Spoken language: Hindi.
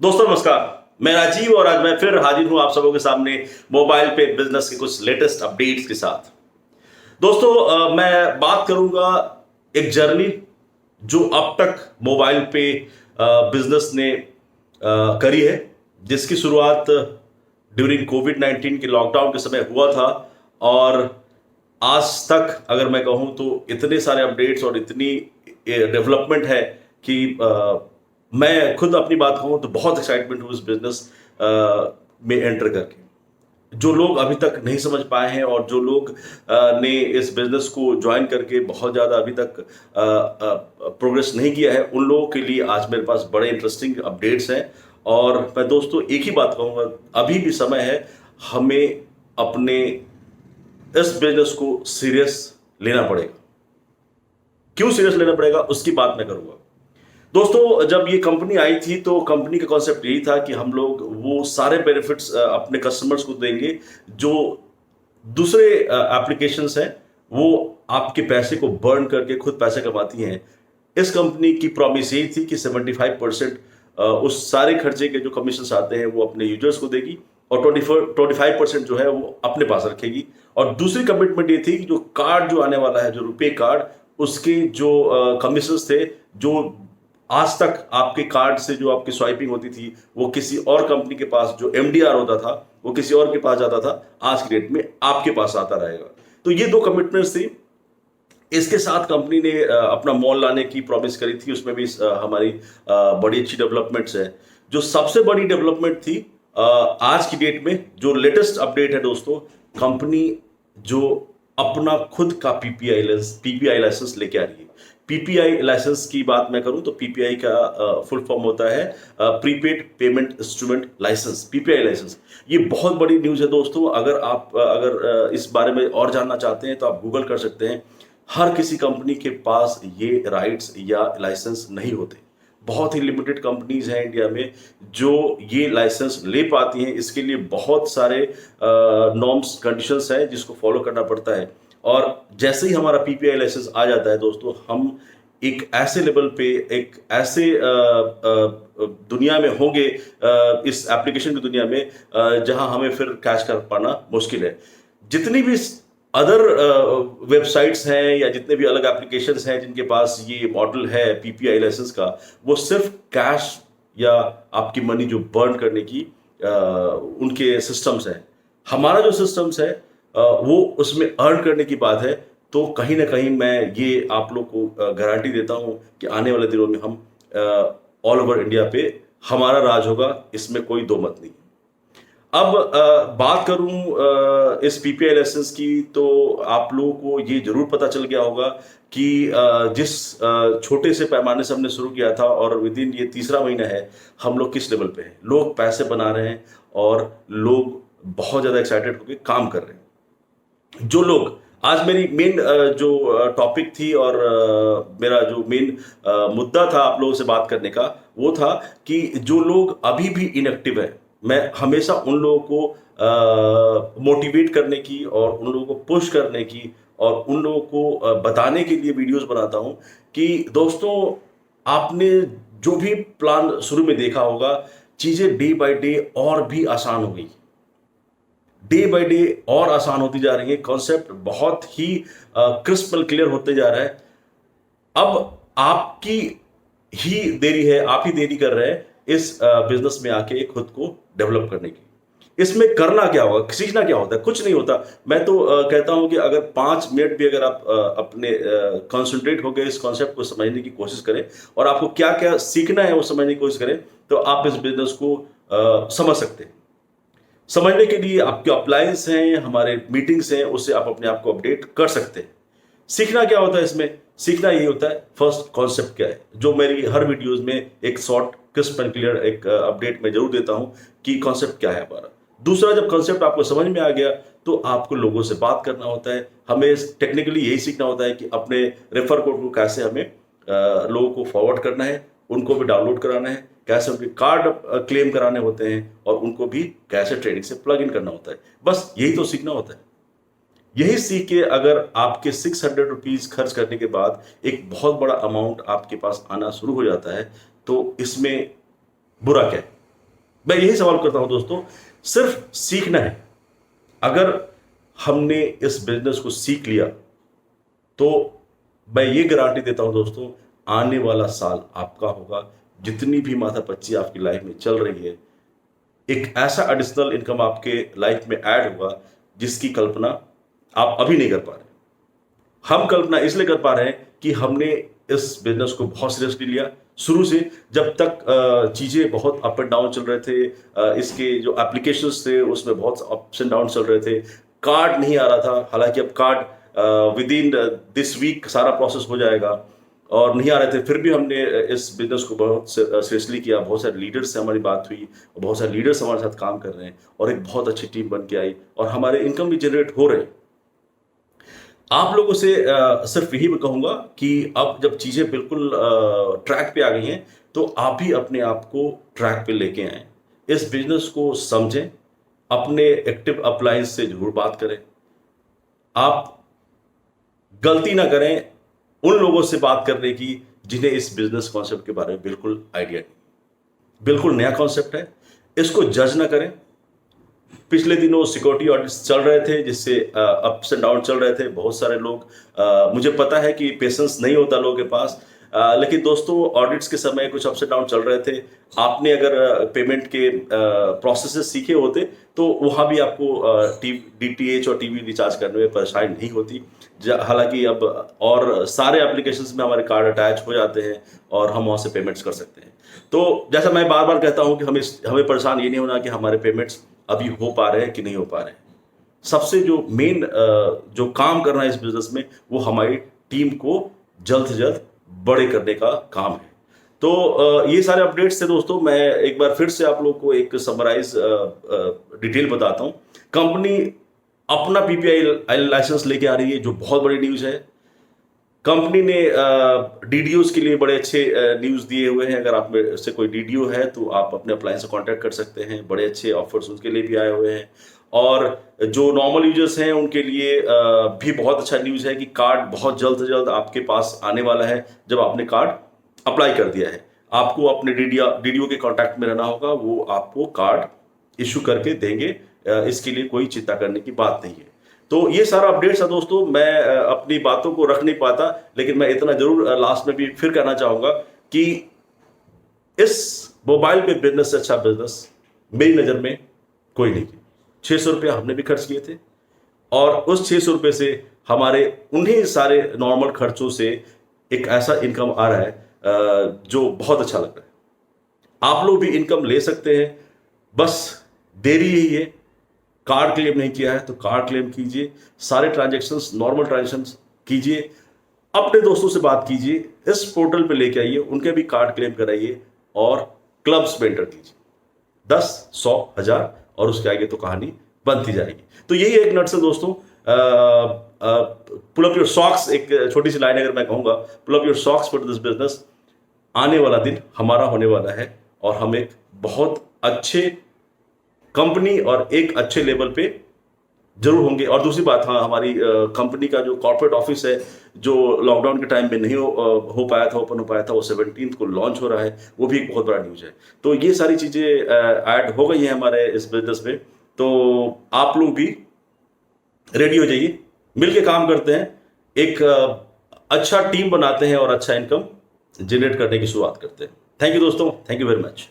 दोस्तों नमस्कार। मैं राजीव और आज मैं फिर हाजिर हूं आप सबों के सामने मोबाइल पे बिजनेस के कुछ लेटेस्ट अपडेट्स के साथ। दोस्तों मैं बात करूंगा एक जर्नी जो अब तक मोबाइल पे बिजनेस ने करी है, जिसकी शुरुआत ड्यूरिंग कोविड 19 के लॉकडाउन के समय हुआ था। और आज तक अगर मैं कहूं तो इतने सारे अपडेट्स और इतनी डेवलपमेंट है कि मैं खुद अपनी बात कहूं तो बहुत एक्साइटमेंट हूं इस बिजनेस में एंटर करके। जो लोग अभी तक नहीं समझ पाए हैं और जो लोग ने इस बिजनेस को ज्वाइन करके बहुत ज़्यादा अभी तक प्रोग्रेस नहीं किया है, उन लोगों के लिए आज मेरे पास बड़े इंटरेस्टिंग अपडेट्स हैं। और मैं दोस्तों एक ही बात कहूँगा, अभी भी समय है हमें अपने इस बिजनेस को सीरियस लेना पड़ेगा। क्यों सीरियस लेना पड़ेगा उसकी बात मैं करूँगा। दोस्तों जब ये कंपनी आई थी तो कंपनी का कॉन्सेप्ट यही था कि हम लोग वो सारे बेनिफिट्स अपने कस्टमर्स को देंगे जो दूसरे एप्लीकेशंस हैं, वो आपके पैसे को बर्न करके खुद पैसे कमाती हैं। इस कंपनी की प्रॉमिस यही थी कि 75% उस सारे खर्चे के जो कमीशन आते हैं वो अपने यूजर्स को देगी और 25% जो है वो अपने पास रखेगी। और दूसरी कमिटमेंट ये थी कि जो कार्ड जो आने वाला है, जो रुपे कार्ड, उसके जो कमीशन थे, जो आज तक आपके कार्ड से जो आपकी स्वाइपिंग होती थी वो किसी और कंपनी के पास, जो एमडीआर होता था वो किसी और के पास जाता था, आज की डेट में आपके पास आता रहेगा। तो ये दो कमिटमेंट्स थी। इसके साथ कंपनी ने अपना मॉल लाने की प्रॉमिस करी थी, उसमें भी हमारी बड़ी अच्छी डेवलपमेंट्स है। जो सबसे बड़ी डेवलपमेंट थी आज की डेट में, जो लेटेस्ट अपडेट है दोस्तों, कंपनी जो अपना खुद का पीपीआई लाइसेंस लेके आ रही है। पीपीआई लाइसेंस की बात मैं करूं तो पीपीआई का फुल फॉर्म होता है prepaid payment instrument licence, PPI licence. ये बहुत बड़ी न्यूज़ है दोस्तों। अगर इस बारे में और जानना चाहते हैं तो आप गूगल कर सकते हैं। हर किसी कंपनी के पास ये राइट्स या लाइसेंस नहीं होते। बहुत ही लिमिटेड कंपनीज हैं इंडिया में जो ये लाइसेंस ले पाती हैं। इसके लिए बहुत सारे नॉर्म्स कंडीशंस हैं जिसको फॉलो करना पड़ता है। और जैसे ही हमारा पीपीआई लाइसेंस आ जाता है दोस्तों, हम एक ऐसे लेवल पे, एक ऐसे दुनिया में होंगे, इस एप्लीकेशन की दुनिया में, जहां हमें फिर कैश कर पाना मुश्किल है। जितनी भी अदर वेबसाइट्स हैं या जितने भी अलग एप्लीकेशंस हैं जिनके पास ये मॉडल है पीपीआई लाइसेंस का, वो सिर्फ कैश या आपकी मनी जो बर्न करने की उनके सिस्टम्स हैं। हमारा जो सिस्टम्स है वो उसमें अर्न करने की बात है। तो कहीं ना कहीं मैं ये आप लोग को गारंटी देता हूं कि आने वाले दिनों में हम ऑल ओवर इंडिया पे हमारा राज होगा, इसमें कोई दो मत नहीं। अब बात करूं इस पीपीआई लाइसेंस की, तो आप लोगों को ये जरूर पता चल गया होगा कि जिस छोटे से पैमाने से हमने शुरू किया था और विद इन ये तीसरा महीना है, हम लोग किस लेवल पे हैं। लोग पैसे बना रहे हैं और लोग बहुत ज़्यादा एक्साइटेड होकर काम कर रहे हैं। जो लोग आज मेरी मेन जो टॉपिक थी और मेरा जो मेन मुद्दा था आप लोगों से बात करने का, वो था कि जो लोग अभी भी इनएक्टिव है, मैं हमेशा उन लोगों को मोटिवेट करने की और उन लोगों को पुश करने की और उन लोगों को बताने के लिए वीडियोस बनाता हूं कि दोस्तों, आपने जो भी प्लान शुरू में देखा होगा, चीजें डे बाय डे और भी आसान हो गई, डे बाय डे और आसान होती जा रही है। कॉन्सेप्ट बहुत ही क्रिस्प और क्लियर होते जा रहा है। अब आपकी ही देरी है, आप ही देरी कर रहे हैं इस बिजनेस में आके खुद को डेवलप करने की। इसमें करना क्या होगा, सीखना क्या होता है? कुछ नहीं होता। मैं तो कहता हूं कि अगर 5 मिनट भी अगर आप अपने कंसंट्रेट होकर इस कॉन्सेप्ट को समझने की कोशिश करें और आपको क्या क्या सीखना है वो समझने की कोशिश करें, तो आप इस बिजनेस को समझ सकते हैं। समझने के लिए आपके अप्लायंस हैं, हमारे मीटिंग्स हैं, उससे आप अपने आप को अपडेट कर सकते हैं। सीखना क्या होता है इसमें? सीखना यही होता है, फर्स्ट कॉन्सेप्ट क्या है, जो मेरी हर वीडियोस में एक शॉर्ट क्रिस्प एंड क्लियर एक अपडेट में जरूर देता हूं कि कॉन्सेप्ट क्या है हमारा। दूसरा, जब कॉन्सेप्ट आपको समझ में आ गया तो आपको लोगों से बात करना होता है। हमें टेक्निकली यही सीखना होता है कि अपने रेफर कोड को कैसे हमें लोगों को फॉरवर्ड करना है, उनको भी डाउनलोड कराना है, कैसे उनके कार्ड क्लेम कराने होते हैं और उनको भी कैसे ट्रेडिंग से प्लग इन करना होता है। बस यही तो सीखना होता है। यही सीख के अगर आपके 600 रुपीज खर्च करने के बाद एक बहुत बड़ा अमाउंट आपके पास आना शुरू हो जाता है, तो इसमें बुरा क्या है? मैं यही सवाल करता हूं दोस्तों, सिर्फ सीखना है। अगर हमने इस बिजनेस को सीख लिया तो मैं ये गारंटी देता हूं दोस्तों, आने वाला साल आपका होगा। जितनी भी माथापच्ची आपकी लाइफ में चल रही है, एक ऐसा एडिशनल इनकम आपके लाइफ में ऐड होगा जिसकी कल्पना आप अभी नहीं कर पा रहे। हम कल्पना इसलिए कर पा रहे हैं कि हमने इस बिजनेस को बहुत सीरियसली लिया शुरू से। जब तक चीज़ें बहुत अप एंड डाउन चल रहे थे, इसके जो एप्लीकेशंस थे उसमें बहुत अप्स एंड डाउन चल रहे थे, कार्ड नहीं आ रहा था। हालांकि अब card within this week सारा प्रोसेस हो जाएगा, और नहीं आ रहे थे, फिर भी हमने इस बिजनेस को बहुत सीरियसली किया। बहुत सारे लीडर्स से हमारी बात हुई, और बहुत सारे लीडर्स हमारे साथ काम कर रहे हैं, और एक बहुत अच्छी टीम बन के आई, और हमारे इनकम भी जनरेट हो रहे हैं। आप लोगों से सिर्फ यही मैं कहूँगा कि अब जब चीज़ें बिल्कुल ट्रैक पे आ गई हैं, तो आप भी अपने आप को ट्रैक पे लेके आएँ, इस बिजनेस को समझें, अपने एक्टिव अप्लायंस से जरूर बात करें। आप गलती ना करें उन लोगों से बात करने की जिन्हें इस बिजनेस कॉन्सेप्ट के बारे में बिल्कुल आइडिया नहीं। बिल्कुल नया कॉन्सेप्ट है, इसको जज ना करें। पिछले दिनों सिक्योरिटी ऑडिट्स चल रहे थे, जिससे अप्स एंड डाउन चल रहे थे। बहुत सारे लोग, मुझे पता है कि पेशेंस नहीं होता लोगों के पास, लेकिन दोस्तों ऑडिट्स के समय कुछ अप्स एंड डाउन चल रहे थे। आपने अगर पेमेंट के प्रोसेसेस सीखे होते तो वहाँ भी आपको डीटीएच और टीवी रिचार्ज करने में परेशानी नहीं होती। हालांकि अब और सारे एप्लीकेशंस में हमारे कार्ड अटैच हो जाते हैं और हम वहाँ से पेमेंट्स कर सकते हैं। तो जैसा मैं बार बार कहता हूँ कि हमें परेशान ये नहीं होना कि हमारे पेमेंट्स अभी हो पा रहे हैं कि नहीं हो पा रहे हैं। सबसे जो मेन जो काम करना है इस बिजनेस में, वो हमारी टीम को जल्द से जल्द बड़े करने का काम है। तो ये सारे अपडेट्स थे दोस्तों। मैं एक बार फिर से आप लोग को एक समराइज डिटेल बताता हूँ। कंपनी अपना पीपीआई लाइसेंस लेके आ रही है, जो बहुत बड़ी न्यूज़ है। कंपनी ने डीडीओज के लिए बड़े अच्छे न्यूज़ दिए हुए हैं। अगर आप में से कोई डीडीओ है तो आप अपने अप्लायंस से कांटेक्ट कर सकते हैं। बड़े अच्छे ऑफर्स उनके लिए भी आए हुए हैं। और जो नॉर्मल यूजर्स हैं उनके लिए भी बहुत अच्छा न्यूज़ है कि कार्ड बहुत जल्द से जल्द आपके पास आने वाला है। जब आपने कार्ड अप्लाई कर दिया है, आपको अपने डीडीओ के कांटेक्ट में रहना होगा, वो आपको कार्ड इशू करके देंगे। इसके लिए कोई चिंता करने की बात नहीं है। तो ये सारा अपडेट्स है दोस्तों। मैं अपनी बातों को रख नहीं पाता, लेकिन मैं इतना जरूर लास्ट में भी फिर कहना चाहूंगा कि इस मोबाइल पे बिजनेस से अच्छा बिजनेस मेरी नज़र में कोई नहीं। 600 रुपया हमने भी खर्च किए थे, और उस 600 रुपये से हमारे उन्हीं सारे नॉर्मल खर्चों से एक ऐसा इनकम आ रहा है जो बहुत अच्छा लग रहा है। आप लोग भी इनकम ले सकते हैं, बस देरी यही है। कार्ड क्लेम नहीं किया है तो कार्ड क्लेम कीजिए। सारे ट्रांजैक्शंस नॉर्मल ट्रांजैक्शंस कीजिए। अपने दोस्तों से बात कीजिए, इस पोर्टल पे लेके आइए, उनके भी कार्ड क्लेम कराइए, और क्लब्स में एंटर कीजिए। 10, 100, 1000 और उसके आगे तो कहानी बनती जाएगी। तो यही एक नट से दोस्तों। पुल अप योर सॉक्स, एक छोटी सी लाइन अगर मैं कहूंगा, pull up your socks for this business. आने वाला दिन हमारा होने वाला है, और हम एक बहुत अच्छे कंपनी और एक अच्छे लेवल पे जरूर होंगे। और दूसरी बात, हाँ, हमारी कंपनी का जो कॉर्पोरेट ऑफिस है, जो लॉकडाउन के टाइम में नहीं हो पाया था, ओपन हो पाया था, वो 17 को लॉन्च हो रहा है। वो भी एक बहुत बड़ा न्यूज़ है। तो ये सारी चीज़ें ऐड हो गई हैं हमारे इस बिजनेस में। तो आप लोग भी रेडी हो जाइए, मिलके काम करते हैं, एक अच्छा टीम बनाते हैं और अच्छा इनकम जनरेट करने की शुरुआत करते हैं। थैंक यू दोस्तों, थैंक यू वेरी मच।